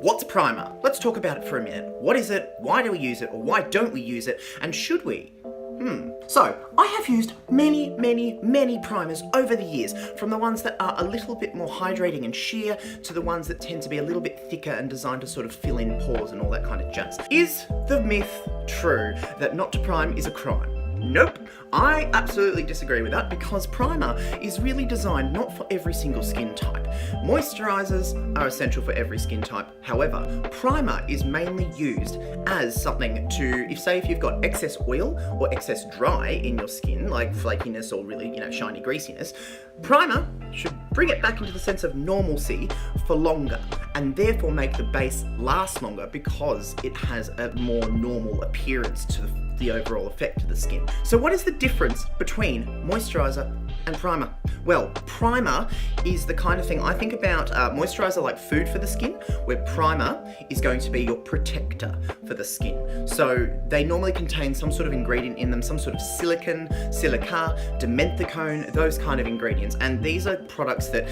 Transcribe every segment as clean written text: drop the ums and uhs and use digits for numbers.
What's primer? Let's talk about it for a minute. What is it? Why do we use it? Or why don't we use it? And should we? So, I have used many primers over the years, from the ones that are a little bit more hydrating and sheer, to the ones that tend to be a little bit thicker and designed to sort of fill in pores and all that kind of jazz. Is the myth true that not to prime is a crime? Nope. I absolutely disagree with that, because primer is really designed not for every single skin type. Moisturizers are essential for every skin type. However, primer is mainly used as something to, if you've got excess oil or excess dry in your skin, like flakiness or really, shiny greasiness, primer should bring it back into the sense of normalcy for longer, and therefore make the base last longer because it has a more normal appearance to the overall effect of the skin. So what is the difference between moisturizer and primer? Well, primer is the kind of thing I think about moisturizer like food for the skin, where primer is going to be your protector for the skin. So they normally contain some sort of ingredient in them, some sort of silicon, silica, dimethicone, those kind of ingredients. And these are products that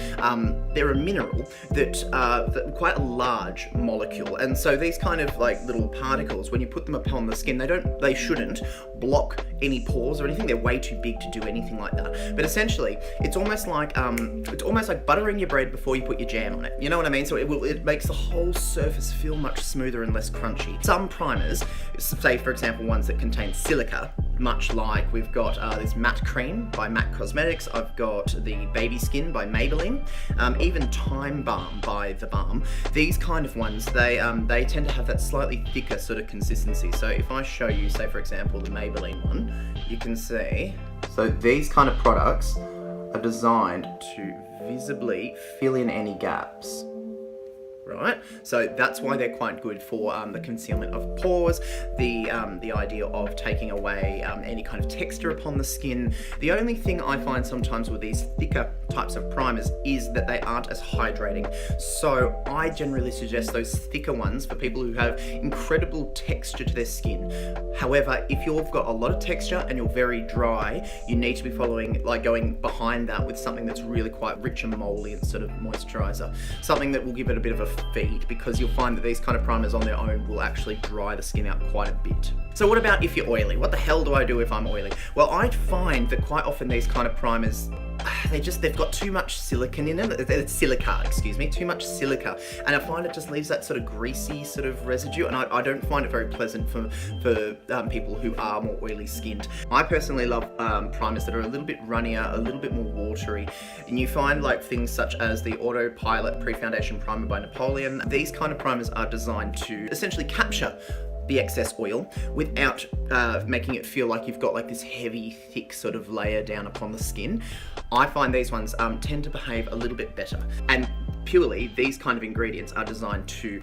they're a mineral that are quite a large molecule. And so these kind of like little particles, when you put them upon the skin, they shouldn't block any pores or anything. They're way too big to do anything like that. But essentially, it's almost like buttering your bread before you put your jam on it. You know what I mean? So it makes the whole surface feel much smoother and less crunchy. Some primers, say for example ones that contain silica, much like we've got this matte cream by MAC Cosmetics, I've got the Baby Skin by Maybelline, even Time Balm by The Balm. These kind of ones, they tend to have that slightly thicker sort of consistency. So if I show you, say for example, the Maybelline one, you can see, so these kind of products are designed to visibly fill in any gaps. Right? So that's why they're quite good for the concealment of pores, the idea of taking away any kind of texture upon the skin. The only thing I find sometimes with these thicker types of primers is that they aren't as hydrating. So I generally suggest those thicker ones for people who have incredible texture to their skin. However, if you've got a lot of texture and you're very dry, you need to be going behind that with something that's really quite rich and emollient sort of moisturizer. Something that will give it a bit of a feed, because you'll find that these kind of primers on their own will actually dry the skin out quite a bit. So what about if you're oily? What the hell do I do if I'm oily? Well, I find that quite often these kind of primers, they've got too much silicon in them. It's silica, excuse me, too much silica. And I find it just leaves that sort of greasy sort of residue, and I don't find it very pleasant for people who are more oily skinned. I personally love primers that are a little bit runnier, a little bit more watery. And you find like things such as the Autopilot Pre-Foundation Primer by Napoleon. These kind of primers are designed to essentially capture the excess oil without making it feel like you've got like this heavy, thick sort of layer down upon the skin. I find these ones tend to behave a little bit better. And purely, these kind of ingredients are designed to,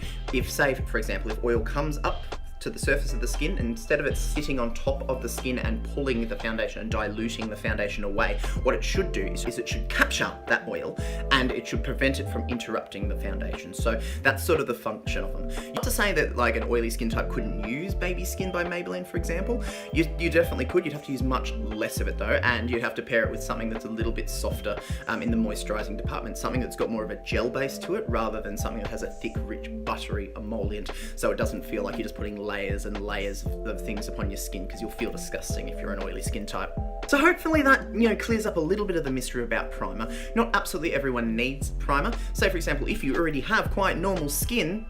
for example, if oil comes up to the surface of the skin, and instead of it sitting on top of the skin and pulling the foundation and diluting the foundation away, what it should do is it should capture that oil, and it should prevent it from interrupting the foundation. So that's sort of the function of them. Not to say that like an oily skin type couldn't use Baby Skin by Maybelline, for example. You definitely could. You'd have to use much less of it though, and you'd have to pair it with something that's a little bit softer in the moisturizing department, something that's got more of a gel base to it rather than something that has a thick, rich, buttery emollient, so it doesn't feel like you're just putting layers and layers of things upon your skin, because you'll feel disgusting if you're an oily skin type. So hopefully that clears up a little bit of the mystery about primer. Not absolutely everyone needs primer. Say for example, if you already have quite normal skin,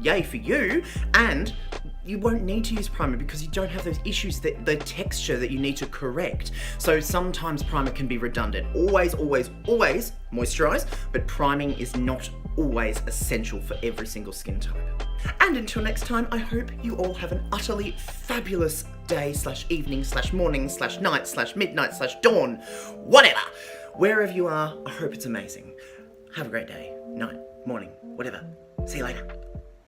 yay for you, and you won't need to use primer because you don't have those issues, the texture that you need to correct. So sometimes primer can be redundant. Always moisturize, but priming is not always essential for every single skin type. And until next time, I hope you all have an utterly fabulous day / evening / morning / night / midnight / dawn, whatever. Wherever you are, I hope it's amazing. Have a great day, night, morning, whatever. See you later.